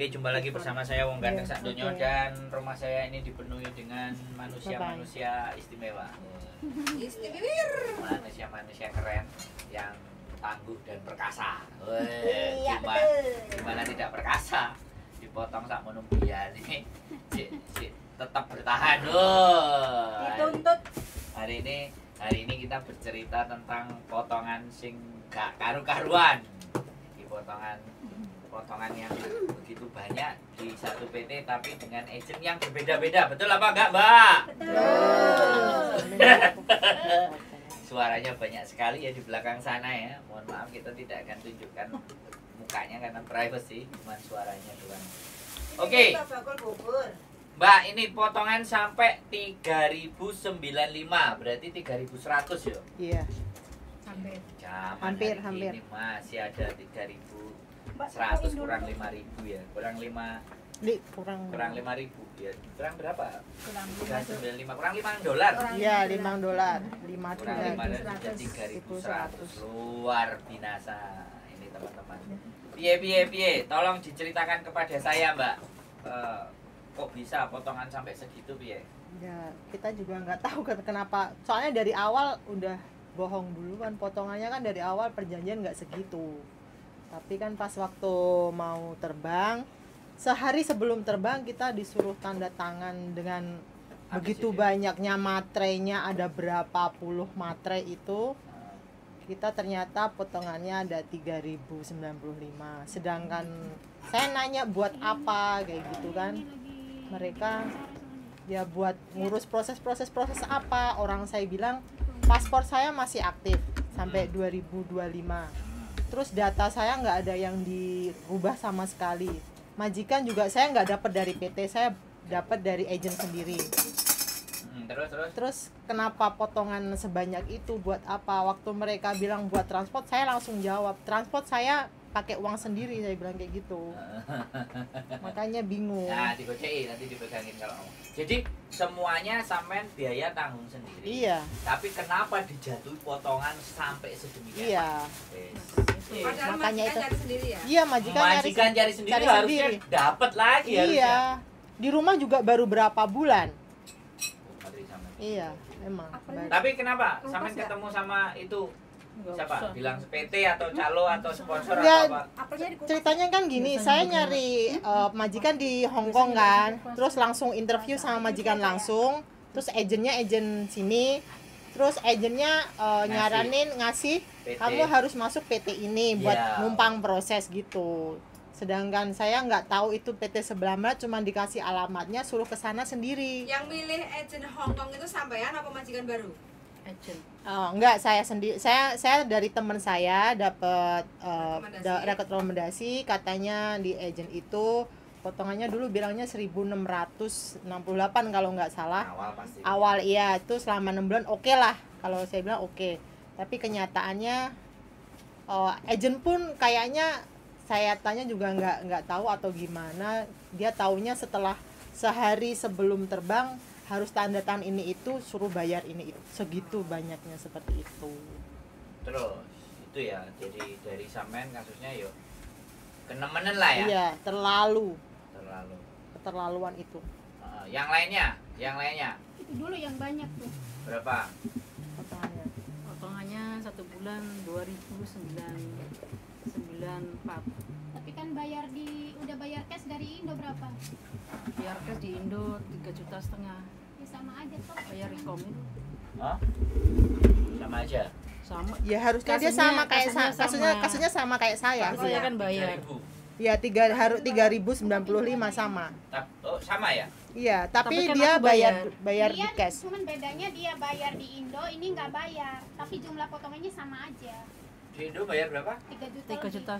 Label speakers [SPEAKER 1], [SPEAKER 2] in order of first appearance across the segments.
[SPEAKER 1] Oke, jumpa lagi bersama saya Wong Ganteng Sakdonya dan rumah saya ini dipenuhi dengan manusia-manusia istimewa. Manusia-manusia keren yang tangguh dan perkasa.
[SPEAKER 2] Iya, betul.
[SPEAKER 1] Gimana tidak perkasa? Dipotong sak menumbian ini. Tetap bertahan.
[SPEAKER 2] Dituntut.
[SPEAKER 1] Hari ini kita bercerita tentang potongan sing gak karu-karuan. Di potongan yang begitu banyak di satu PT tapi dengan agent yang berbeda-beda. Betul apa enggak, Mbak?
[SPEAKER 2] Betul.
[SPEAKER 1] Suaranya banyak sekali ya di belakang sana ya. Mohon maaf kita tidak akan tunjukkan mukanya karena privacy, cuma suaranya doang. Oke. Mbak, ini potongan sampai 3095, berarti 3100 ya?
[SPEAKER 3] Iya.
[SPEAKER 1] Hampir. Ini masih ada 3100 kurang 5000 ya. Kurang 5000 ya. Kurang berapa? Kurang 395, kurang $5.
[SPEAKER 3] Iya, $5. 5
[SPEAKER 1] Kurang 5 jadi 3100. Luar binasa ini teman-teman. Piye. Tolong diceritakan kepada saya, Mbak. Kok bisa potongan sampai segitu piye?
[SPEAKER 3] Ya, kita juga nggak tahu kenapa. Soalnya dari awal udah bohong duluan, potongannya kan dari awal perjanjian nggak segitu. Tapi kan pas waktu mau terbang, sehari sebelum terbang kita disuruh tanda tangan dengan begitu banyaknya matrenya, ada berapa puluh matre itu. Kita ternyata potongannya ada 3095. Sedangkan saya nanya buat apa kayak gitu kan. Mereka ya buat ngurus proses apa. Orang saya bilang paspor saya masih aktif sampai 2025. Terus data saya nggak ada yang dirubah sama sekali. Majikan juga saya nggak dapat dari PT, saya dapat dari agent sendiri. Terus kenapa potongan sebanyak itu, buat apa? Waktu mereka bilang buat transport, saya langsung jawab, transport saya pakai uang sendiri, saya bilang kayak gitu. Makanya bingung.
[SPEAKER 1] Nah, digocei nanti dipegangin kalau mau. Jadi semuanya sampean biaya tanggung sendiri.
[SPEAKER 3] Iya.
[SPEAKER 1] Tapi kenapa dijatuhi potongan sampai sedemikian?
[SPEAKER 3] Iya.
[SPEAKER 2] Makanya itu
[SPEAKER 3] cari
[SPEAKER 2] sendiri ya?
[SPEAKER 3] Iya, majikan
[SPEAKER 1] cari sendiri harusnya dapat lagi harusnya.
[SPEAKER 3] Iya. Di rumah juga baru berapa bulan. Iya, memang.
[SPEAKER 1] Tapi kenapa sampean ketemu sama itu siapa? Bilang PT atau calo atau sponsor atau apa?
[SPEAKER 3] Ceritanya kan gini, saya nyari majikan di Hong Kong kan, terus langsung interview sama majikan langsung, terus agennya agent sini, terus agennya ngasih
[SPEAKER 1] PT.
[SPEAKER 3] Kamu harus masuk PT ini buat numpang proses gitu. Sedangkan saya nggak tahu itu PT sebelah mana, cuma dikasih alamatnya, suruh ke sana sendiri.
[SPEAKER 2] Yang milih agent Hong Kong itu sampean apa majikan baru?
[SPEAKER 3] Agent. Enggak, saya sendiri. Saya dari teman saya dapat rekomendasi, katanya di agent itu potongannya dulu bilangnya 1668 kalau nggak salah. Awal iya, itu selama 6 bulan oke lah. Kalau saya bilang oke. Tapi kenyataannya agent pun kayaknya saya tanya juga nggak tahu atau gimana. Dia taunya setelah sehari sebelum terbang harus tanda tangan ini itu, suruh bayar ini itu, segitu banyaknya seperti itu.
[SPEAKER 1] Terus itu ya, jadi dari sampean kasusnya yuk kenemenan lah ya.
[SPEAKER 3] Iya, keterlaluan itu.
[SPEAKER 1] Yang lainnya
[SPEAKER 4] itu dulu yang banyak tuh.
[SPEAKER 1] berapa
[SPEAKER 5] potongannya 1 bulan 2.994.
[SPEAKER 4] Tapi kan udah bayar cash dari Indo berapa?
[SPEAKER 5] Biar cash di Indo 3,5 juta.
[SPEAKER 4] Ya sama aja tuh.
[SPEAKER 5] Bayar rekom itu.
[SPEAKER 1] sama aja.
[SPEAKER 5] Sama.
[SPEAKER 3] Ya harusnya dia sama kayak kasusnya sama kayak saya.
[SPEAKER 5] Saya kan bayar.
[SPEAKER 1] 3.000.
[SPEAKER 3] Ya 3.095 sama.
[SPEAKER 1] Sama ya?
[SPEAKER 3] Iya, tapi
[SPEAKER 5] kan
[SPEAKER 3] dia
[SPEAKER 5] aku bayar.
[SPEAKER 3] bayar di
[SPEAKER 4] Iya,
[SPEAKER 3] cash.
[SPEAKER 4] cuman bedanya dia bayar di Indo, ini nggak bayar. Tapi jumlah potongannya sama aja.
[SPEAKER 1] Di Indo bayar berapa?
[SPEAKER 5] 3,5 juta.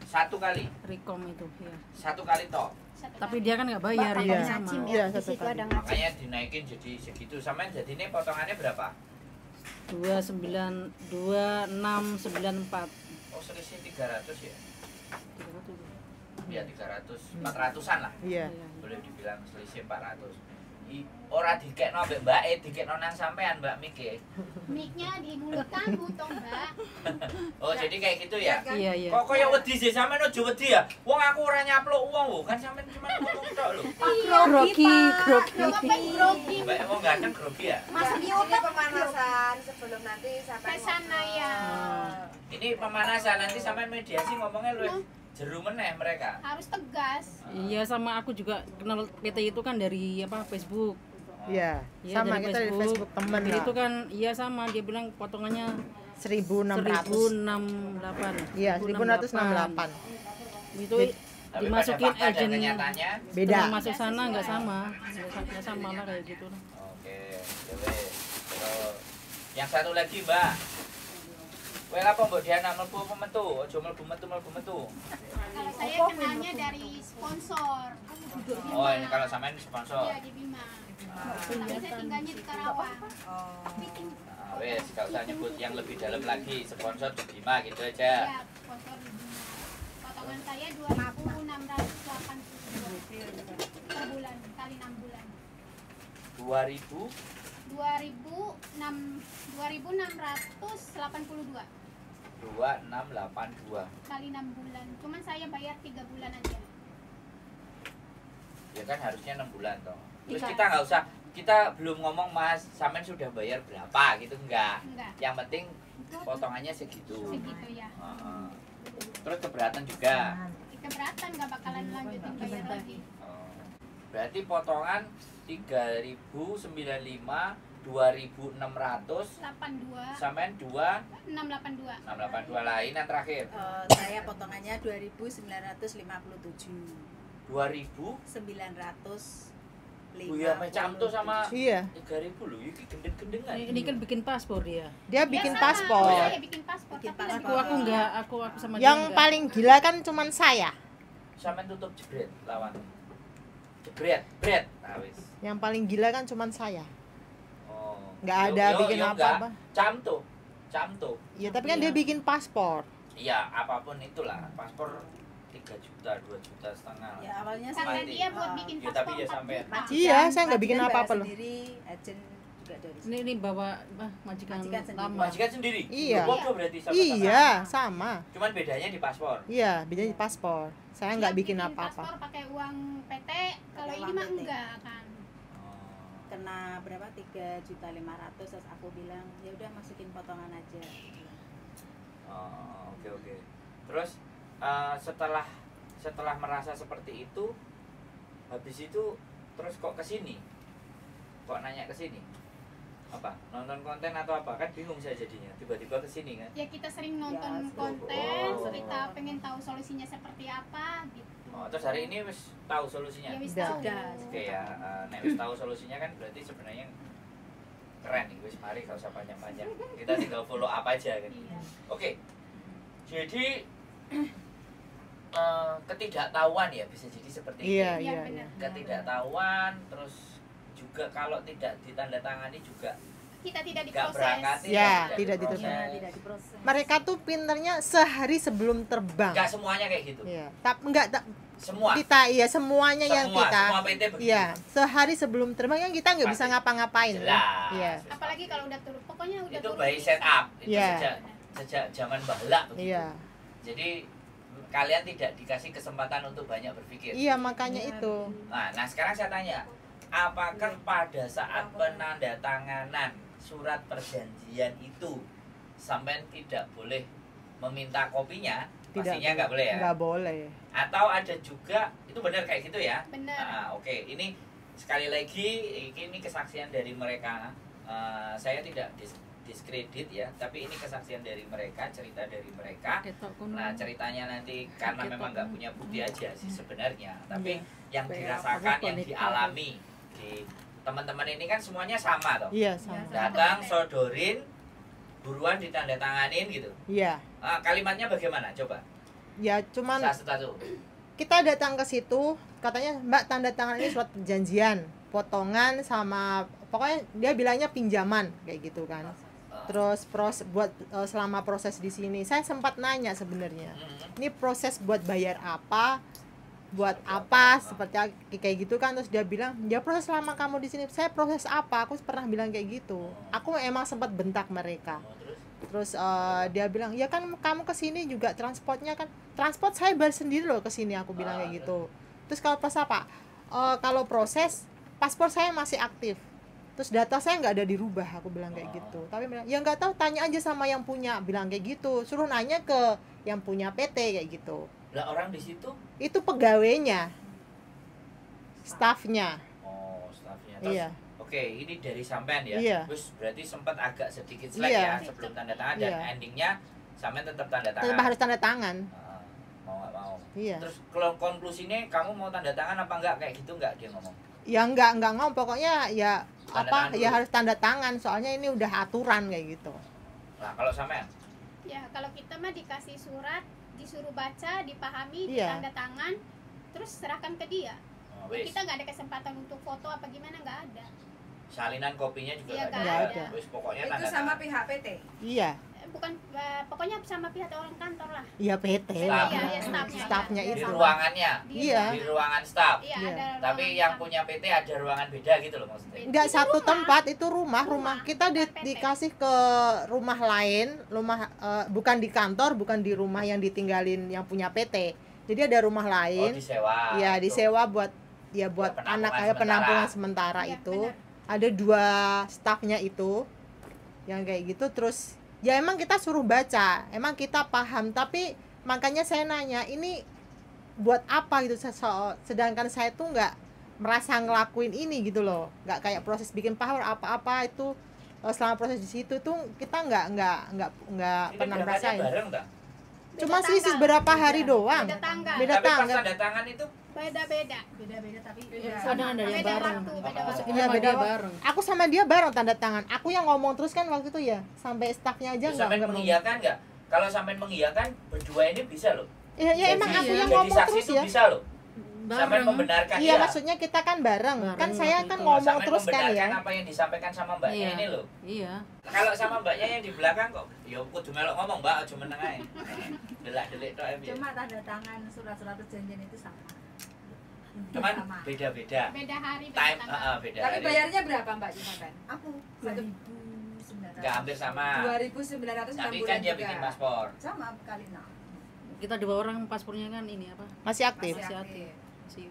[SPEAKER 1] Satu kali
[SPEAKER 5] Rekom itu ya.
[SPEAKER 1] Satu kali toh.
[SPEAKER 5] Tapi dia kan nggak bayar
[SPEAKER 3] Iya.
[SPEAKER 5] ya sama.
[SPEAKER 3] Iya,
[SPEAKER 2] Di situ ada ngacim.
[SPEAKER 1] Makanya dinaikin jadi segitu. Sampean jadi ini potongannya berapa?
[SPEAKER 5] 2694.
[SPEAKER 1] Oh, selisih 300 ya?
[SPEAKER 5] 300.
[SPEAKER 1] Ya 300, 400-an lah.
[SPEAKER 3] Iya.
[SPEAKER 1] Boleh dibilang selisih 400. ora dikekno ambek mbake, dikekno nang sampean Mbak Miki.
[SPEAKER 4] Mic-nya di mulut kamu toh, Mbak.
[SPEAKER 1] Oh, jadi kayak gitu ya.
[SPEAKER 5] Iya, iya.
[SPEAKER 1] Kok koyo wedi sih sampean aja wedi ya. Wong aku ora nyapluk wong lho, kan sampean cuma ngomong tok lho.
[SPEAKER 5] Grogi.
[SPEAKER 4] Bapak grogi.
[SPEAKER 1] Mbak emang ganteng grogi ya.
[SPEAKER 2] Mas ini pemanasan sebelum nanti sampai
[SPEAKER 4] Ke sana ya.
[SPEAKER 1] Ini pemanasan nanti sampean mediasi ngomongnya lu jeru meneh mereka.
[SPEAKER 4] Harus tegas.
[SPEAKER 5] Iya, sama aku juga kenal PT itu kan dari apa Facebook.
[SPEAKER 3] Iya,
[SPEAKER 5] Iya,
[SPEAKER 3] sama kita dari Facebook temen
[SPEAKER 5] Jadi
[SPEAKER 3] lah.
[SPEAKER 5] itu kan iya sama dia bilang potongannya
[SPEAKER 3] 1.600.
[SPEAKER 5] 1068.
[SPEAKER 3] Iya, 1.668.
[SPEAKER 5] Itu
[SPEAKER 1] Tapi
[SPEAKER 5] dimasukin
[SPEAKER 1] pada fakta dan
[SPEAKER 5] agent
[SPEAKER 1] kenyataannya
[SPEAKER 3] Beda.
[SPEAKER 5] setelah masuk sana nggak sama. Nggak sama lah kayak gitu.
[SPEAKER 1] oke, ya wes. Terus yang satu lagi, Mbak. Kowe apa mbok Diana mlebu apa metu? Aja mlebu metu.
[SPEAKER 4] Kalau saya kenalnya dari sponsor.
[SPEAKER 1] Oh, ini kalau sampean sponsor.
[SPEAKER 4] Iya, di Bima. Tapi saya tinggalnya di Karawang.
[SPEAKER 1] Nah, wes, gak usah nyebut yang lebih dalam lagi, sponsor di Bima gitu aja.
[SPEAKER 4] Iya, sponsor di Bima. Potongan saya 2.682 per bulan, kali 6 bulan.
[SPEAKER 1] 2000
[SPEAKER 4] 2.682
[SPEAKER 1] 2682.
[SPEAKER 4] kali 6 bulan. Cuman saya bayar 3 bulan aja.
[SPEAKER 1] Ya kan harusnya 6 bulan toh. Terus
[SPEAKER 4] Iya.
[SPEAKER 1] kita nggak usah, kita belum ngomong Mas, sampean sudah bayar berapa gitu enggak.
[SPEAKER 4] Enggak.
[SPEAKER 1] Yang penting potongannya segitu.
[SPEAKER 4] Segitu ya.
[SPEAKER 1] Heeh. Terus keberatan juga.
[SPEAKER 4] Keberatan gak bakalan lanjutin bayar lagi.
[SPEAKER 1] Oh. Berarti potongan 3.095, 2.600
[SPEAKER 4] 82
[SPEAKER 1] sampean
[SPEAKER 4] 682.
[SPEAKER 1] 682 lain yang terakhir.
[SPEAKER 6] Saya potongannya 2.957.
[SPEAKER 1] 2000
[SPEAKER 6] 900.
[SPEAKER 1] Buya macam tuh sama
[SPEAKER 3] Iya,
[SPEAKER 1] 3.000 loh, ini gendeng-gendengan.
[SPEAKER 5] Ini kan bikin paspor dia.
[SPEAKER 3] dia bikin
[SPEAKER 4] Ya, sama.
[SPEAKER 3] paspor.
[SPEAKER 4] Saya bikin paspor.
[SPEAKER 6] Bikin
[SPEAKER 4] tapi
[SPEAKER 6] paspor.
[SPEAKER 5] Aku enggak, aku sama dia
[SPEAKER 3] Yang
[SPEAKER 5] enggak.
[SPEAKER 3] paling gila kan cuman saya.
[SPEAKER 1] Sampean tutup jebret lawan. Jebret. Nah, wis.
[SPEAKER 3] Yang paling gila kan cuman saya.
[SPEAKER 1] Oh.
[SPEAKER 3] Nggak ada bikin apa-apa.
[SPEAKER 1] Cam tuh.
[SPEAKER 3] Ya tapi kan dia bikin paspor.
[SPEAKER 1] Iya, apapun itulah. Paspor 3 juta, 2 juta setengah.
[SPEAKER 6] Ya awalnya
[SPEAKER 4] karena
[SPEAKER 1] Mati.
[SPEAKER 4] dia buat bikin
[SPEAKER 1] Ya,
[SPEAKER 4] paspor
[SPEAKER 1] tapi ya
[SPEAKER 4] 4
[SPEAKER 1] sampai-
[SPEAKER 4] juta.
[SPEAKER 3] Iya, saya nggak bikin
[SPEAKER 6] majikan
[SPEAKER 3] apa-apa
[SPEAKER 6] bayar
[SPEAKER 3] loh.
[SPEAKER 6] sendiri, agent juga dari
[SPEAKER 5] Ini bawa majikan
[SPEAKER 6] Majikan sendiri.
[SPEAKER 5] lama.
[SPEAKER 1] Majikan sendiri.
[SPEAKER 3] Iya.
[SPEAKER 1] Bodoh berarti sama.
[SPEAKER 3] Iya, sama.
[SPEAKER 1] Cuman bedanya di paspor.
[SPEAKER 3] Iya, bedanya di paspor. Saya nggak
[SPEAKER 4] Dia
[SPEAKER 3] bikin apa-apa.
[SPEAKER 4] paspor pakai uang PT, kalau
[SPEAKER 6] Pakai
[SPEAKER 4] ini
[SPEAKER 6] uang
[SPEAKER 4] mah
[SPEAKER 6] PT.
[SPEAKER 4] enggak kan.
[SPEAKER 6] kena berapa 3.500.000, terus aku bilang ya udah masukin potongan aja.
[SPEAKER 1] Oh, oke. Terus setelah merasa seperti itu, habis itu terus kok kesini? Kok nanya kesini? Apa? Nonton konten atau apa? Kan bingung saya jadinya. Tiba-tiba kesini kan?
[SPEAKER 4] Ya kita sering nonton
[SPEAKER 6] Ya,
[SPEAKER 4] konten,
[SPEAKER 1] oh.
[SPEAKER 4] kita pengen tahu solusinya seperti apa gitu.
[SPEAKER 1] Oh, terus hari ini wis tahu solusinya.
[SPEAKER 4] Ya wis
[SPEAKER 3] Udah.
[SPEAKER 4] tahu.
[SPEAKER 6] Udah.
[SPEAKER 1] Oke ya, nek wis tahu solusinya kan berarti sebenarnya keren nih, wis mari gak usah panjang-panjang. Kita tinggal follow up aja kan.
[SPEAKER 4] Iya.
[SPEAKER 1] Oke. Jadi ketidaktahuan ya bisa jadi seperti itu.
[SPEAKER 3] Iya,
[SPEAKER 4] Iya,
[SPEAKER 3] iya,
[SPEAKER 4] benar.
[SPEAKER 3] iya.
[SPEAKER 1] Ketidaktahuan, terus juga kalau tidak ditandatangani juga
[SPEAKER 4] Kita tidak
[SPEAKER 1] nggak berangkat.
[SPEAKER 4] diproses.
[SPEAKER 3] Ya, tidak
[SPEAKER 6] Ya,
[SPEAKER 3] diproses.
[SPEAKER 6] tidak diproses.
[SPEAKER 3] Mereka tuh pinternya sehari sebelum terbang.
[SPEAKER 1] Enggak semuanya kayak gitu.
[SPEAKER 3] Iya, enggak
[SPEAKER 1] Semua.
[SPEAKER 3] kita iya semuanya yang kita.
[SPEAKER 1] Semua PT begitu.
[SPEAKER 3] Iya, sehari sebelum terbang yang kita nggak bisa
[SPEAKER 1] Pasti.
[SPEAKER 3] ngapa-ngapain.
[SPEAKER 1] Jelas.
[SPEAKER 3] Iya.
[SPEAKER 4] Apalagi kalau udah turun, pokoknya udah
[SPEAKER 1] Itu
[SPEAKER 4] turun.
[SPEAKER 1] by set up. Itu
[SPEAKER 3] Iya.
[SPEAKER 1] sejak zaman bahla begitu.
[SPEAKER 3] Iya.
[SPEAKER 1] Jadi kalian tidak dikasih kesempatan untuk banyak berpikir.
[SPEAKER 3] Iya, makanya itu.
[SPEAKER 1] Nah, sekarang saya tanya, apakah pada saat penandatanganan surat perjanjian itu sampai tidak boleh meminta kopinya? Pastinya nggak boleh ya.
[SPEAKER 3] Nggak boleh.
[SPEAKER 1] Atau ada juga itu benar kayak gitu ya?
[SPEAKER 4] Benar.
[SPEAKER 1] Nah, oke, ini sekali lagi ini kesaksian dari mereka. Saya tidak diskredit ya, tapi ini kesaksian dari mereka, cerita dari mereka. Nah, ceritanya nanti karena memang nggak punya bukti aja sih sebenarnya, tapi yang dirasakan, yang dialami di teman-teman ini kan semuanya sama toh.
[SPEAKER 3] Iya, sama.
[SPEAKER 1] Datang, sodorin, buruan ditandatanganin gitu.
[SPEAKER 3] Iya.
[SPEAKER 1] Kalimatnya bagaimana? Coba.
[SPEAKER 3] Ya, cuman
[SPEAKER 1] Satu-satu.
[SPEAKER 3] kita datang ke situ, katanya Mbak tanda tangan ini surat perjanjian, potongan sama pokoknya dia bilangnya pinjaman kayak gitu kan. Terus buat selama proses di sini, saya sempat nanya sebenarnya, ini proses buat bayar apa? buat apa seperti kayak gitu kan. Terus dia bilang ya proses selama kamu di sini. Saya proses apa, aku pernah bilang kayak gitu. Aku emang sempat bentak mereka. Terus dia bilang ya kan kamu kesini juga transportnya kan, transport saya bayar sendiri loh kesini, aku bilang kayak gitu. Terus kalau pas apa, kalau proses paspor saya masih aktif, terus data saya nggak ada dirubah, aku bilang kayak gitu. Tapi bilang ya nggak tahu, tanya aja sama yang punya, bilang kayak gitu. Suruh nanya ke yang punya PT kayak gitu.
[SPEAKER 1] Lah orang di situ
[SPEAKER 3] Itu pegawainya, stafnya.
[SPEAKER 1] oh stafnya. Terus,
[SPEAKER 3] Iya.
[SPEAKER 1] oke, ini dari sampean ya.
[SPEAKER 3] Iya.
[SPEAKER 1] Terus berarti sempat agak sedikit slack
[SPEAKER 3] Iya.
[SPEAKER 1] ya sebelum tanda tangan dan
[SPEAKER 3] Iya.
[SPEAKER 1] endingnya sampean tetap tanda tangan.
[SPEAKER 3] Tetap harus tanda tangan.
[SPEAKER 1] Mau nggak mau.
[SPEAKER 3] Iya.
[SPEAKER 1] Terus kalau konklusinya kamu mau tanda tangan apa enggak kayak gitu enggak dia ngomong?
[SPEAKER 3] Ya nggak ngomong, pokoknya ya
[SPEAKER 1] Tanda
[SPEAKER 3] apa
[SPEAKER 1] tangan
[SPEAKER 3] ya
[SPEAKER 1] dulu.
[SPEAKER 3] harus tanda tangan, soalnya ini udah aturan kayak gitu.
[SPEAKER 1] Nah kalau sampean
[SPEAKER 4] Ya kalau kita mah dikasih surat, disuruh baca, dipahami,
[SPEAKER 3] Iya.
[SPEAKER 4] ditanda tangan, terus serahkan ke dia.
[SPEAKER 1] wis.
[SPEAKER 4] Kita nggak ada kesempatan untuk foto apa gimana, nggak ada.
[SPEAKER 1] Salinan kopinya juga
[SPEAKER 4] Iya,
[SPEAKER 1] nggak
[SPEAKER 3] nggak
[SPEAKER 1] ada.
[SPEAKER 3] ada.
[SPEAKER 1] Wis pokoknya
[SPEAKER 2] Itu
[SPEAKER 1] tanda
[SPEAKER 2] sama
[SPEAKER 1] tangan.
[SPEAKER 2] pihak PT.
[SPEAKER 3] Iya,
[SPEAKER 4] Bukan pokoknya sama pihak orang kantor lah.
[SPEAKER 3] iya PT.
[SPEAKER 1] Staff.
[SPEAKER 4] Iya, ya stafnya.
[SPEAKER 3] Staffnya
[SPEAKER 4] ya.
[SPEAKER 1] Di
[SPEAKER 3] itu.
[SPEAKER 1] ruangannya,
[SPEAKER 3] Iya.
[SPEAKER 1] di ruangan staff.
[SPEAKER 4] Iya,
[SPEAKER 3] Iya.
[SPEAKER 4] ada
[SPEAKER 1] Tapi
[SPEAKER 4] ruangan
[SPEAKER 1] yang
[SPEAKER 4] staff.
[SPEAKER 1] punya PT ada ruangan beda gitu loh maksudnya.
[SPEAKER 3] Enggak
[SPEAKER 4] Itu
[SPEAKER 3] satu
[SPEAKER 4] rumah.
[SPEAKER 3] tempat, itu rumah kita
[SPEAKER 4] bukan PT.
[SPEAKER 3] dikasih ke rumah lain, bukan di kantor, bukan di rumah yang ditinggalin yang punya PT. Jadi ada rumah
[SPEAKER 1] Oh
[SPEAKER 3] lain,
[SPEAKER 1] disewa.
[SPEAKER 3] ya
[SPEAKER 1] Itu.
[SPEAKER 3] disewa buat
[SPEAKER 1] Buat
[SPEAKER 3] anak
[SPEAKER 1] penampungan
[SPEAKER 3] penampungan sementara
[SPEAKER 4] Iya,
[SPEAKER 3] itu.
[SPEAKER 4] benar.
[SPEAKER 3] Ada 2 stafnya itu yang kayak gitu. Terus ya emang kita suruh baca, emang kita paham, tapi makanya saya nanya ini buat apa gitu. Sedangkan saya tuh nggak merasa ngelakuin ini gitu loh, nggak kayak proses bikin power apa-apa itu. Selama proses di situ tuh kita nggak
[SPEAKER 1] Ini
[SPEAKER 3] pernah
[SPEAKER 1] berangkatnya
[SPEAKER 3] merasain.
[SPEAKER 1] bareng tak?
[SPEAKER 3] Cuma
[SPEAKER 4] Beda
[SPEAKER 3] selisih
[SPEAKER 4] tanggal.
[SPEAKER 3] berapa hari doang.
[SPEAKER 4] Beda tanggal.
[SPEAKER 3] Beda
[SPEAKER 1] Tapi pas
[SPEAKER 3] tanggal.
[SPEAKER 1] tanda tangan itu
[SPEAKER 4] Beda-beda.
[SPEAKER 6] Beda-beda tapi
[SPEAKER 5] Kadang ada yang
[SPEAKER 4] Beda
[SPEAKER 5] bareng.
[SPEAKER 4] waktu, beda
[SPEAKER 1] Oh.
[SPEAKER 4] waktu.
[SPEAKER 5] Ini
[SPEAKER 3] Iya,
[SPEAKER 5] sama
[SPEAKER 3] beda
[SPEAKER 5] dia
[SPEAKER 3] waktu.
[SPEAKER 5] bareng.
[SPEAKER 3] Aku sama dia bareng tanda tangan. Aku yang ngomong terus kan waktu itu ya, sampai stafnya aja
[SPEAKER 1] terus
[SPEAKER 3] nggak
[SPEAKER 1] sampean
[SPEAKER 3] ngomong.
[SPEAKER 1] mengiyakan nggak? Kalau sampean mengiyakan berdua ini bisa loh.
[SPEAKER 3] Ya emang aku yang
[SPEAKER 1] jadi
[SPEAKER 3] ngomong
[SPEAKER 1] saksi
[SPEAKER 3] terus
[SPEAKER 1] itu
[SPEAKER 3] ya.
[SPEAKER 1] bisa loh. Sampean
[SPEAKER 5] Bareng.
[SPEAKER 1] membenarkan
[SPEAKER 3] Iya,
[SPEAKER 1] dia.
[SPEAKER 3] maksudnya kita kan bareng.
[SPEAKER 5] Bareng
[SPEAKER 3] Kan saya
[SPEAKER 5] waktu
[SPEAKER 3] kan
[SPEAKER 5] itu.
[SPEAKER 3] ngomong
[SPEAKER 1] Sampean
[SPEAKER 3] terus kan
[SPEAKER 1] membenarkan
[SPEAKER 3] ya.
[SPEAKER 1] apa yang disampaikan sama mbaknya
[SPEAKER 5] Iya.
[SPEAKER 1] ini loh.
[SPEAKER 5] Iya.
[SPEAKER 1] Kalau sama mbaknya yang di belakang kok, ya kudu melok ngomong mbak, aja meneng ae. Delak-delik tok ya.
[SPEAKER 6] cuma tanda tangan surat-surat perjanjian itu sama.
[SPEAKER 1] Cuman
[SPEAKER 6] Sama.
[SPEAKER 1] beda-beda.
[SPEAKER 4] Beda hari, beda
[SPEAKER 1] Time
[SPEAKER 4] tanggal.
[SPEAKER 1] beda
[SPEAKER 2] Tapi
[SPEAKER 1] hari.
[SPEAKER 2] bayarnya berapa Mbak Jonathan?
[SPEAKER 6] Aku
[SPEAKER 2] Satu
[SPEAKER 6] 2.900.
[SPEAKER 1] Enggak hampir sama.
[SPEAKER 2] 2.900
[SPEAKER 1] Tapi
[SPEAKER 2] 6
[SPEAKER 1] kan
[SPEAKER 2] bulan
[SPEAKER 1] dia
[SPEAKER 2] juga.
[SPEAKER 1] bikin paspor.
[SPEAKER 6] Sama kali 6.
[SPEAKER 5] Kita 2 orang paspornya kan ini apa?
[SPEAKER 3] Masih aktif.
[SPEAKER 6] Masih
[SPEAKER 5] Masih
[SPEAKER 6] aktif.
[SPEAKER 5] Si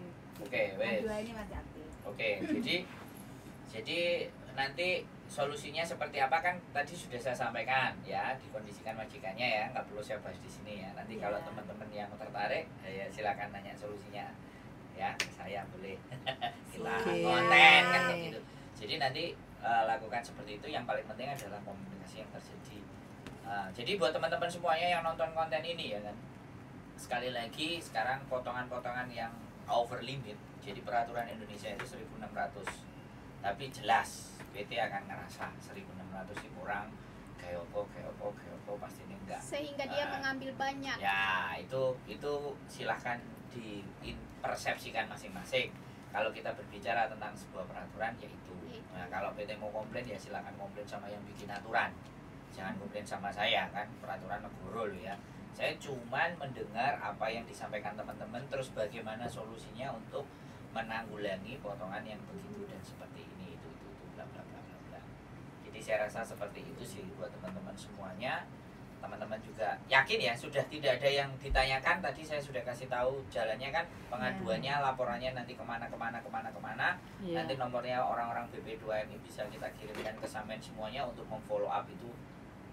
[SPEAKER 1] Oke, wes.
[SPEAKER 6] Dua ini masih aktif.
[SPEAKER 1] Oke, jadi nanti solusinya seperti apa kan tadi sudah saya sampaikan ya, dikondisikan majikannya ya, nggak perlu saya bahas di sini ya. Nanti kalau
[SPEAKER 6] Iya.
[SPEAKER 1] teman-teman yang tertarik ya silakan nanya solusinya ya, saya boleh kita
[SPEAKER 3] Oke.
[SPEAKER 1] konten kan kayak gitu. Jadi nanti lakukan seperti itu. Yang paling penting adalah komunikasi yang terjadi. Jadi buat teman-teman semuanya yang nonton konten ini ya kan, sekali lagi sekarang potongan-potongan yang over limit. Jadi peraturan Indonesia itu 1.600. Tapi jelas PT akan ngerasa 1.600 sih kurang. Kayak apa pasti ini enggak.
[SPEAKER 4] Sehingga dia mengambil banyak.
[SPEAKER 1] Ya, itu silahkan dipersepsikan masing-masing. Kalau kita berbicara tentang sebuah peraturan yaitu. Nah, kalau PT mau komplain ya silahkan komplain sama yang bikin aturan. Jangan komplain sama saya kan, peraturan negara loh ya. Saya cuman mendengar apa yang disampaikan teman-teman, terus bagaimana solusinya untuk menanggulangi potongan yang begitu dan seperti ini itu bla bla bla bla bla. Jadi saya rasa seperti itu sih buat teman-teman semuanya. Teman-teman juga yakin ya sudah tidak ada yang ditanyakan, tadi saya sudah kasih tahu jalannya kan, pengaduannya, laporannya nanti kemana.
[SPEAKER 5] Iya.
[SPEAKER 1] Nanti nomornya orang-orang BP2M bisa kita kirimkan ke Samen semuanya untuk memfollow up itu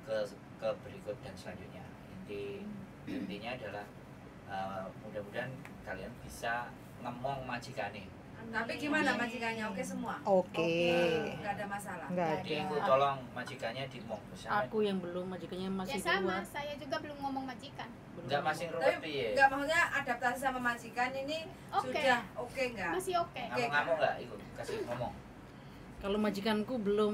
[SPEAKER 1] ke berikut dan selanjutnya. Intinya adalah mudah-mudahan kalian bisa ngemong majikane.
[SPEAKER 2] Tapi gimana majikannya? Oke semua?
[SPEAKER 3] Oke.
[SPEAKER 2] Nggak ada masalah.
[SPEAKER 3] Nggak
[SPEAKER 1] Jadi
[SPEAKER 3] ada.
[SPEAKER 1] ibu tolong majikannya dimong bersama.
[SPEAKER 5] Aku yang belum, majikannya
[SPEAKER 4] Ya
[SPEAKER 5] masih
[SPEAKER 4] sama,
[SPEAKER 5] keluar.
[SPEAKER 4] saya juga belum ngomong majikan.
[SPEAKER 5] Belum.
[SPEAKER 1] Enggak masih
[SPEAKER 2] Tapi
[SPEAKER 1] ruwet piye.
[SPEAKER 2] nggak maksudnya adaptasi sama majikan ini
[SPEAKER 4] Oke.
[SPEAKER 2] sudah oke nggak?
[SPEAKER 4] Masih oke.
[SPEAKER 1] Ngamuk-ngamuk enggak itu kasih ngomong.
[SPEAKER 5] Kalau majikanku belum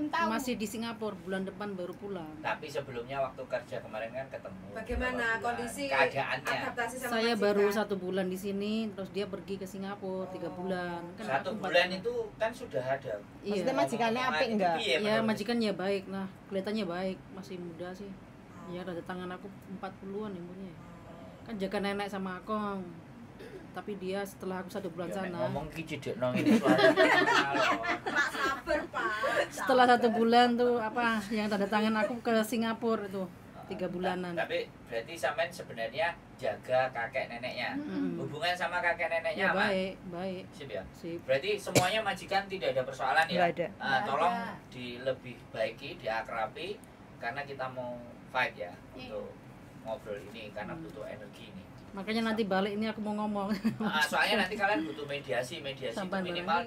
[SPEAKER 4] tahu.
[SPEAKER 5] masih di Singapura, bulan depan baru pulang.
[SPEAKER 1] Tapi sebelumnya waktu kerja kemarin kan ketemu.
[SPEAKER 2] Bagaimana
[SPEAKER 1] beberapa bulan.
[SPEAKER 2] kondisi
[SPEAKER 1] keadaannya?
[SPEAKER 2] adaptasi sama
[SPEAKER 5] Saya
[SPEAKER 2] majikan?
[SPEAKER 5] baru 1 bulan di sini, terus dia pergi ke Singapura 3 bulan. Kan
[SPEAKER 1] 1
[SPEAKER 5] 4
[SPEAKER 1] bulan itu kan sudah ada.
[SPEAKER 5] Iya.
[SPEAKER 3] Maksudnya majikannya apik
[SPEAKER 1] Itu
[SPEAKER 3] enggak?
[SPEAKER 1] piye
[SPEAKER 5] Ya
[SPEAKER 1] menurut?
[SPEAKER 5] majikannya baik, nah kelihatannya baik, masih muda sih. Ya ada tangan aku 40-an umurnya. Kan jaga nenek sama akong. tapi dia setelah aku 1 bulan
[SPEAKER 1] Ya, nek
[SPEAKER 5] sana,
[SPEAKER 1] ngomong ki cedekno ngene suaranya.
[SPEAKER 2] Pak sabar, Pak.
[SPEAKER 5] setelah 1 bulan tuh apa yang tanda tangan aku ke Singapura itu 3 bulanan.
[SPEAKER 1] Tapi berarti sampean sebenarnya jaga kakek neneknya. Hubungan sama kakek neneknya
[SPEAKER 5] Ya
[SPEAKER 1] apa?
[SPEAKER 5] baik.
[SPEAKER 1] Sip ya.
[SPEAKER 5] Sip.
[SPEAKER 1] Berarti semuanya majikan tidak ada persoalan ya?
[SPEAKER 3] Nggak ada.
[SPEAKER 1] Tolong dilebih baiki, diakrabi karena kita mau fight ya untuk ngobrol ini karena butuh energi ini.
[SPEAKER 5] Makanya nanti balik ini aku mau ngomong.
[SPEAKER 1] Soalnya nanti kalian butuh mediasi itu
[SPEAKER 5] Sampai
[SPEAKER 1] minimal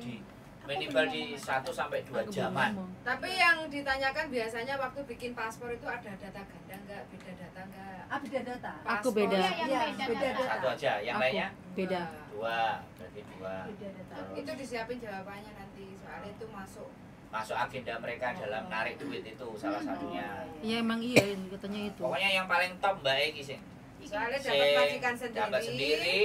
[SPEAKER 1] di 1 sampai 2
[SPEAKER 5] Aku mau
[SPEAKER 1] jaman.
[SPEAKER 5] ngomong.
[SPEAKER 2] Tapi yang ditanyakan biasanya waktu bikin paspor itu ada data ganda enggak, beda data enggak?
[SPEAKER 6] Beda data.
[SPEAKER 5] Aku
[SPEAKER 2] Paspor.
[SPEAKER 5] beda.
[SPEAKER 4] Iya, yang
[SPEAKER 6] Iya,
[SPEAKER 4] beda
[SPEAKER 6] beda
[SPEAKER 4] data.
[SPEAKER 1] Satu aja, yang
[SPEAKER 5] Aku
[SPEAKER 1] lainnya
[SPEAKER 5] beda.
[SPEAKER 1] 2, berarti 2.
[SPEAKER 6] Beda data.
[SPEAKER 2] Itu disiapin jawabannya nanti, soalnya itu masuk.
[SPEAKER 1] Masuk agenda mereka dalam narik duit itu salah satunya.
[SPEAKER 5] Iya emang iya ini katanya itu.
[SPEAKER 1] Pokoknya yang paling top Mbak Eki sih.
[SPEAKER 2] Soalnya
[SPEAKER 1] Sing
[SPEAKER 2] dapat majikan
[SPEAKER 1] dapat sendiri,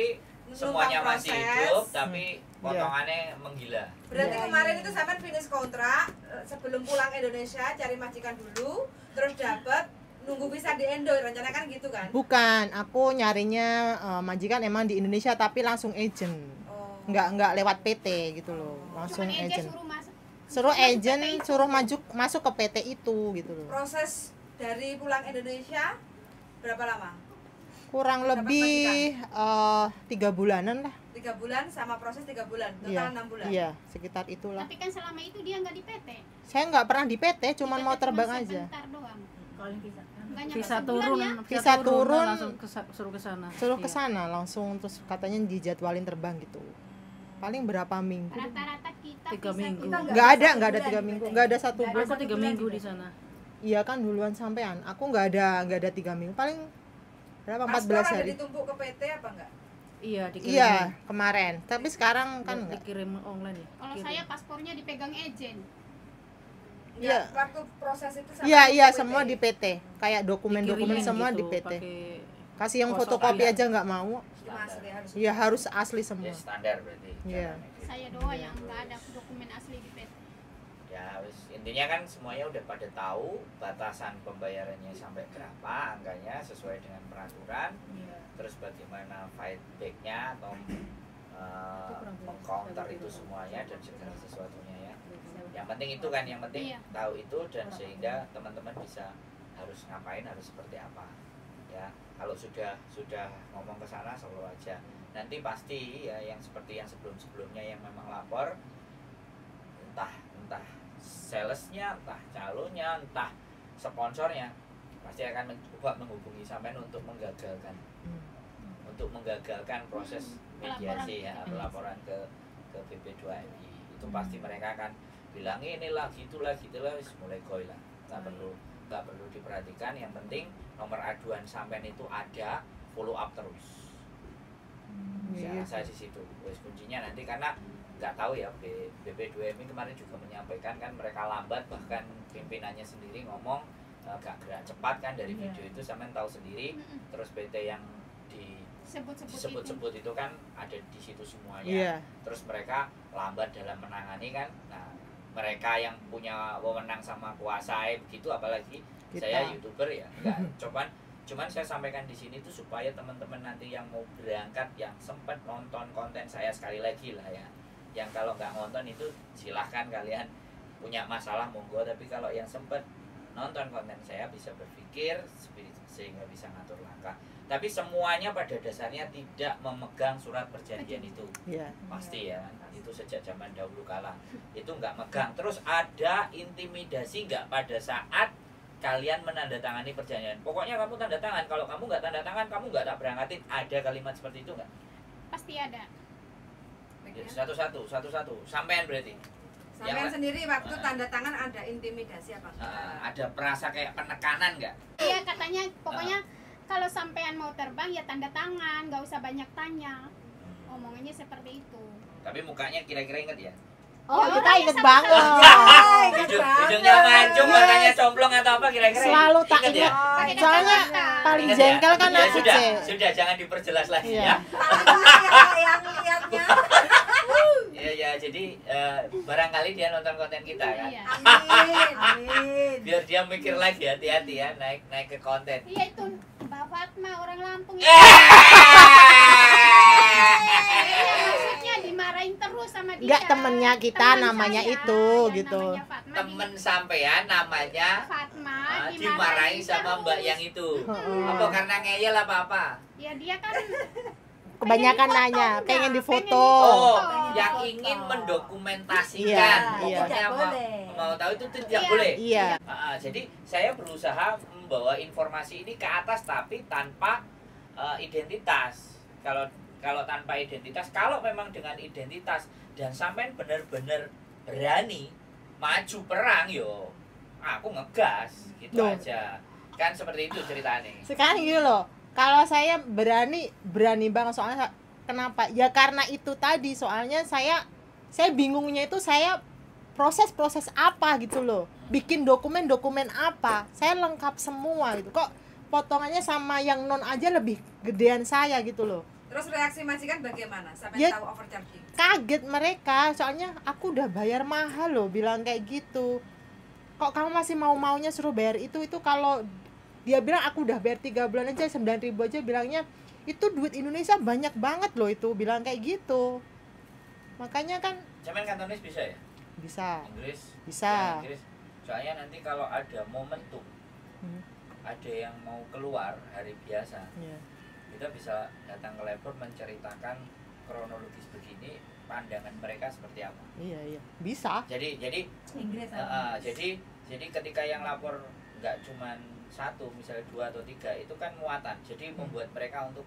[SPEAKER 2] numpang
[SPEAKER 1] semuanya masih
[SPEAKER 2] proses.
[SPEAKER 1] hidup tapi potongannya menggila.
[SPEAKER 2] Berarti
[SPEAKER 6] Iya,
[SPEAKER 2] kemarin
[SPEAKER 6] iya.
[SPEAKER 2] itu sampean finish kontrak sebelum pulang Indonesia cari majikan dulu, terus dapat nunggu bisa di Indo, rencana kan gitu kan?
[SPEAKER 3] Bukan, aku nyarinya majikan emang di Indonesia tapi langsung agent.
[SPEAKER 2] Oh.
[SPEAKER 3] Nggak lewat PT gitu loh, langsung
[SPEAKER 4] Cuman aja
[SPEAKER 3] agent.
[SPEAKER 4] suruh
[SPEAKER 3] Suruh agent, suruh masuk ke PT itu gitu loh.
[SPEAKER 2] Proses dari pulang Indonesia berapa lama?
[SPEAKER 3] Kurang
[SPEAKER 2] Dapat
[SPEAKER 3] lebih 3 bulanan lah.
[SPEAKER 2] 3 bulan sama proses 3 bulan, total
[SPEAKER 3] Iya,
[SPEAKER 2] 6 bulan.
[SPEAKER 3] iya, sekitar itulah.
[SPEAKER 4] Tapi kan selama itu dia nggak di PT.
[SPEAKER 3] Saya nggak pernah di PT, cuman
[SPEAKER 4] Di
[SPEAKER 3] mau
[SPEAKER 4] PT
[SPEAKER 3] terbang
[SPEAKER 4] cuma
[SPEAKER 3] aja.
[SPEAKER 4] sebentar doang.
[SPEAKER 6] Kalau yang bisa kan.
[SPEAKER 4] Nggak nyampe
[SPEAKER 5] Visa
[SPEAKER 4] sebulan
[SPEAKER 5] turun,
[SPEAKER 4] ya.
[SPEAKER 3] Visa turun,
[SPEAKER 5] langsung suruh ke sana.
[SPEAKER 3] Suruh ke
[SPEAKER 5] Iya.
[SPEAKER 3] sana langsung, terus katanya dijadwalin terbang gitu. Paling berapa minggu?
[SPEAKER 4] Rata-rata kita
[SPEAKER 5] 3
[SPEAKER 4] visa
[SPEAKER 5] minggu.
[SPEAKER 4] turun.
[SPEAKER 3] Nggak ada
[SPEAKER 6] 1
[SPEAKER 3] 3
[SPEAKER 6] bulan
[SPEAKER 3] minggu,
[SPEAKER 6] di PT.
[SPEAKER 3] nggak ada 1
[SPEAKER 6] Nggak ada
[SPEAKER 3] bulan.
[SPEAKER 5] Aku 3
[SPEAKER 6] bulan
[SPEAKER 5] minggu
[SPEAKER 6] di
[SPEAKER 5] di
[SPEAKER 6] PT.
[SPEAKER 5] sana.
[SPEAKER 3] Iya kan duluan sampean. Aku nggak ada 3 minggu. Paling berapa?
[SPEAKER 2] Paspor
[SPEAKER 3] 14
[SPEAKER 2] ada
[SPEAKER 3] hari.
[SPEAKER 2] ditumpuk ke PT apa enggak?
[SPEAKER 5] Iya, dikirim.
[SPEAKER 3] Iya, kemarin. Tapi sekarang kan enggak.
[SPEAKER 5] dikirim online ya.
[SPEAKER 4] Kalau
[SPEAKER 5] Kirim.
[SPEAKER 4] saya paspornya dipegang agen.
[SPEAKER 2] Enggak,
[SPEAKER 3] Iya.
[SPEAKER 2] waktu proses itu sama
[SPEAKER 3] Iya, iya,
[SPEAKER 2] PT.
[SPEAKER 3] semua di PT. Kayak dokumen-dokumen
[SPEAKER 5] Dikirimin
[SPEAKER 3] semua
[SPEAKER 5] gitu,
[SPEAKER 3] di PT.
[SPEAKER 5] pakai-
[SPEAKER 3] Kasih yang
[SPEAKER 5] Foto
[SPEAKER 3] fotokopi
[SPEAKER 5] kalian.
[SPEAKER 3] aja nggak mau.
[SPEAKER 2] Cuma asli harus.
[SPEAKER 3] Iya, harus asli semua.
[SPEAKER 1] Ya standar berarti.
[SPEAKER 3] Iya.
[SPEAKER 1] jalannya.
[SPEAKER 4] Saya doang yang nggak ada dokumen asli di PT.
[SPEAKER 1] Ya wis, intinya kan semuanya udah pada tahu batasan pembayarannya sampai berapa angkanya sesuai dengan peraturan.
[SPEAKER 6] Iya.
[SPEAKER 1] Terus bagaimana fight back-nya atau meng-counter itu semuanya dan segala sesuatunya ya. Yang penting itu kan, yang penting
[SPEAKER 4] Iya.
[SPEAKER 1] tahu itu dan sehingga teman-teman bisa harus ngapain, harus seperti apa. Ya, kalau sudah ngomong ke sana selalu aja. Nanti pasti ya yang seperti yang sebelum-sebelumnya yang memang lapor, entah salesnya, entah calonnya, entah sponsornya pasti akan mencoba menghubungi sampean untuk menggagalkan proses mediasi ya, pelaporan ke BP2MI. Itu pasti mereka akan bilang inilah gitulah wis mulai goy lah. Nggak perlu diperhatikan, yang penting nomor aduan sampean itu ada, follow up terus.
[SPEAKER 3] Iya.
[SPEAKER 1] Saya di situ. Wis kuncinya nanti karena nggak tahu ya BP2MI kemarin juga menyampaikan kan mereka lambat, bahkan pimpinannya sendiri ngomong gak gerak cepat kan dari
[SPEAKER 6] Iya.
[SPEAKER 1] video itu sampean tahu sendiri. Terus PT yang disebut-sebut itu kan ada di situ semuanya.
[SPEAKER 3] Iya.
[SPEAKER 1] Terus mereka lambat dalam menangani kan. Nah, mereka yang punya wewenang sama kuasa begitu, apalagi
[SPEAKER 3] Kita.
[SPEAKER 1] saya YouTuber ya. Enggak, cuman saya sampaikan di sini tuh supaya teman-teman nanti yang mau berangkat yang sempat nonton konten saya sekali lagi lah ya. Yang kalau nggak nonton itu silahkan kalian punya masalah monggo, tapi kalau yang sempat nonton konten saya bisa berpikir sehingga bisa ngatur langkah. Tapi semuanya pada dasarnya tidak memegang surat perjanjian itu.
[SPEAKER 3] Iya.
[SPEAKER 1] Pasti ya, itu sejak zaman dahulu kala itu nggak megang. Terus ada intimidasi nggak pada saat kalian menandatangani perjanjian? Pokoknya kamu tanda tangan, kalau kamu nggak tanda tangan kamu nggak tak berangkatin. Ada kalimat seperti itu nggak?
[SPEAKER 4] Pasti ada.
[SPEAKER 1] Jadi satu-satu sampean berarti.
[SPEAKER 2] Sampean sendiri waktu tanda tangan ada intimidasi apa enggak?
[SPEAKER 1] Ada perasa kayak penekanan nggak?
[SPEAKER 4] Iya katanya pokoknya kalau sampean mau terbang ya tanda tangan, nggak usah banyak tanya. Omongannya seperti itu.
[SPEAKER 1] Tapi mukanya kira-kira inget ya?
[SPEAKER 3] Oh,
[SPEAKER 4] Ya,
[SPEAKER 3] kita
[SPEAKER 4] orangnya
[SPEAKER 3] inget
[SPEAKER 4] sama
[SPEAKER 3] banget.
[SPEAKER 1] Hidungnya mancung, matanya comblong atau apa kira-kira?
[SPEAKER 3] Selalu tak
[SPEAKER 1] Inget ya?
[SPEAKER 3] ingat.
[SPEAKER 4] Pakai
[SPEAKER 3] Soalnya
[SPEAKER 4] kacamata.
[SPEAKER 3] paling
[SPEAKER 1] Ingat
[SPEAKER 3] jengkel kan
[SPEAKER 1] ya,
[SPEAKER 3] aku,
[SPEAKER 1] sudah,
[SPEAKER 3] Cek.
[SPEAKER 1] sudah jangan diperjelas lagi
[SPEAKER 3] Iya.
[SPEAKER 1] ya.
[SPEAKER 2] yang lihatnya.
[SPEAKER 1] Ya, jadi barangkali dia nonton konten kita kan.
[SPEAKER 4] Iya.
[SPEAKER 2] Amin.
[SPEAKER 1] Biar dia mikir lagi, hati-hati ya naik ke konten.
[SPEAKER 4] Iya itu Mbak Fatma orang Lampung. terus sama dia.
[SPEAKER 3] Enggak, temennya kita
[SPEAKER 4] Teman
[SPEAKER 3] namanya
[SPEAKER 4] saya,
[SPEAKER 3] itu,
[SPEAKER 4] ya,
[SPEAKER 3] gitu.
[SPEAKER 4] namanya Fatma.
[SPEAKER 1] Temen sampean namanya
[SPEAKER 4] Fatma
[SPEAKER 1] dimarahin sama
[SPEAKER 4] terus.
[SPEAKER 1] mbak yang itu.
[SPEAKER 3] Heeh.
[SPEAKER 1] Apa karena ngeyel apa?
[SPEAKER 4] Ya dia kan
[SPEAKER 3] Kebanyakan
[SPEAKER 4] pengen
[SPEAKER 3] nanya,
[SPEAKER 4] difoto
[SPEAKER 3] pengen
[SPEAKER 4] udah,
[SPEAKER 3] difoto.
[SPEAKER 1] Oh,
[SPEAKER 6] Pengen
[SPEAKER 1] yang
[SPEAKER 6] foto.
[SPEAKER 1] ingin mendokumentasikan.
[SPEAKER 3] Iya,
[SPEAKER 1] Pokoknya
[SPEAKER 6] tidak
[SPEAKER 1] mau,
[SPEAKER 6] boleh.
[SPEAKER 1] mau tahu itu tidak
[SPEAKER 4] Iya.
[SPEAKER 1] boleh.
[SPEAKER 3] Iya.
[SPEAKER 1] Jadi saya berusaha membawa informasi ini ke atas tapi tanpa identitas. Kalau tanpa identitas, kalau memang dengan identitas dan sampean benar-benar berani maju perang, yo aku ngegas gitu
[SPEAKER 3] Loh.
[SPEAKER 1] aja. Kan seperti itu ceritanya.
[SPEAKER 3] Sekarang gini loh, kalau saya berani banget, soalnya kenapa? Ya karena itu tadi, soalnya saya bingungnya itu saya proses apa gitu loh. Bikin dokumen apa? Saya lengkap semua gitu. Kok potongannya sama yang non aja lebih gedean saya gitu loh.
[SPEAKER 2] Terus reaksi majikan bagaimana? Sampai
[SPEAKER 3] Ya,
[SPEAKER 2] tahu overcharging.
[SPEAKER 3] kaget mereka, soalnya aku udah bayar mahal loh, bilang kayak gitu. Kok kamu masih maunya suruh bayar itu kalau dia bilang aku udah bayar 3 bulan aja 9.000 aja, bilangnya itu duit Indonesia banyak banget loh, itu bilang kayak gitu. Makanya kan
[SPEAKER 1] Cuman kantonis bisa ya?
[SPEAKER 3] bisa
[SPEAKER 1] Inggris? Ya, Inggris. Soalnya nanti kalau ada momentum,
[SPEAKER 3] Hmm.
[SPEAKER 1] ada yang mau keluar hari biasa,
[SPEAKER 3] ya.
[SPEAKER 1] kita bisa datang ke labor menceritakan kronologis begini, pandangan mereka seperti apa.
[SPEAKER 3] Iya bisa.
[SPEAKER 1] Jadi
[SPEAKER 6] Inggris
[SPEAKER 1] jadi ketika yang lapor nggak cuman satu, misalnya 2 atau 3, itu kan muatan. Jadi membuat mereka untuk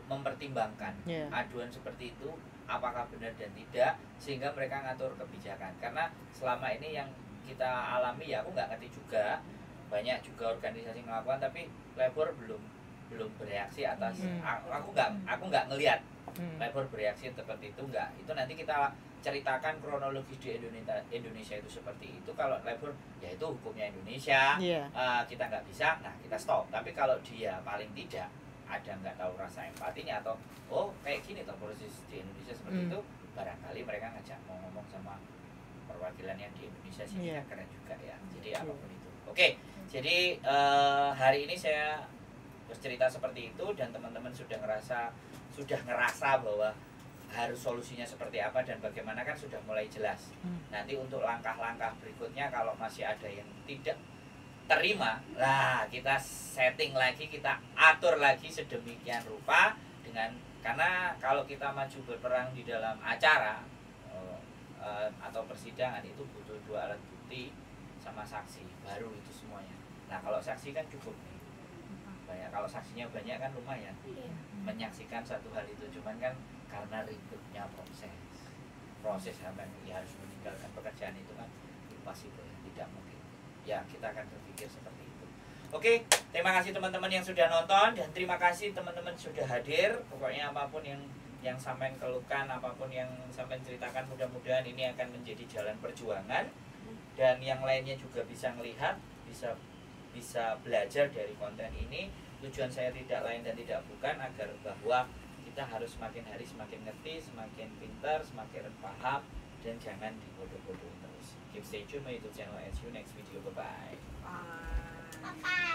[SPEAKER 1] mempertimbangkan
[SPEAKER 3] Iya.
[SPEAKER 1] aduan seperti itu apakah benar dan tidak, sehingga mereka ngatur kebijakan. Karena selama ini yang kita alami, ya aku nggak ngerti juga, banyak juga organisasi melakukan tapi labor belum bereaksi atas. Aku nggak ngelihat labor bereaksi seperti itu, enggak. Itu nanti kita ceritakan kronologis di Indonesia itu seperti itu. Kalau labor, ya itu hukumnya Indonesia.
[SPEAKER 3] Iya.
[SPEAKER 1] Kita nggak bisa, nah kita stop. Tapi kalau dia paling tidak ada nggak tahu rasa empatinya, atau oh kayak gini toh proses di Indonesia seperti itu, barangkali mereka ngajak mau ngomong sama perwakilan yang di Indonesia sih.
[SPEAKER 3] Iya.
[SPEAKER 1] Keren juga ya. Jadi apapun itu. Oke, jadi hari ini saya bercerita seperti itu dan teman-teman sudah ngerasa bahwa harus solusinya seperti apa dan bagaimana, kan sudah mulai jelas. Nanti untuk langkah-langkah berikutnya kalau masih ada yang tidak terima, lah kita setting lagi, kita atur lagi sedemikian rupa karena kalau kita maju berperang di dalam acara atau persidangan itu butuh 2 alat bukti sama saksi, baru itu semuanya. Nah kalau saksi kan cukup nih. Banyak, kalau saksinya banyak kan lumayan menyaksikan satu hal itu, cuman kan karena ribetnya proses sampai ya harus meninggalkan pekerjaan itu kan impossible, tidak mungkin. Ya kita akan berpikir seperti itu. Oke, terima kasih teman-teman yang sudah nonton dan terima kasih teman-teman sudah hadir. Pokoknya apapun yang sampean keluhkan, apapun yang sampean ceritakan, mudah-mudahan ini akan menjadi jalan perjuangan dan yang lainnya juga bisa melihat, bisa belajar dari konten ini. Tujuan saya tidak lain dan tidak bukan agar bahwa kita harus semakin hari semakin ngerti, semakin pintar, semakin paham, dan jangan dibodoh-bodohin terus. Keep stay tune my YouTube channel. See you next video. Bye bye.
[SPEAKER 2] Bye.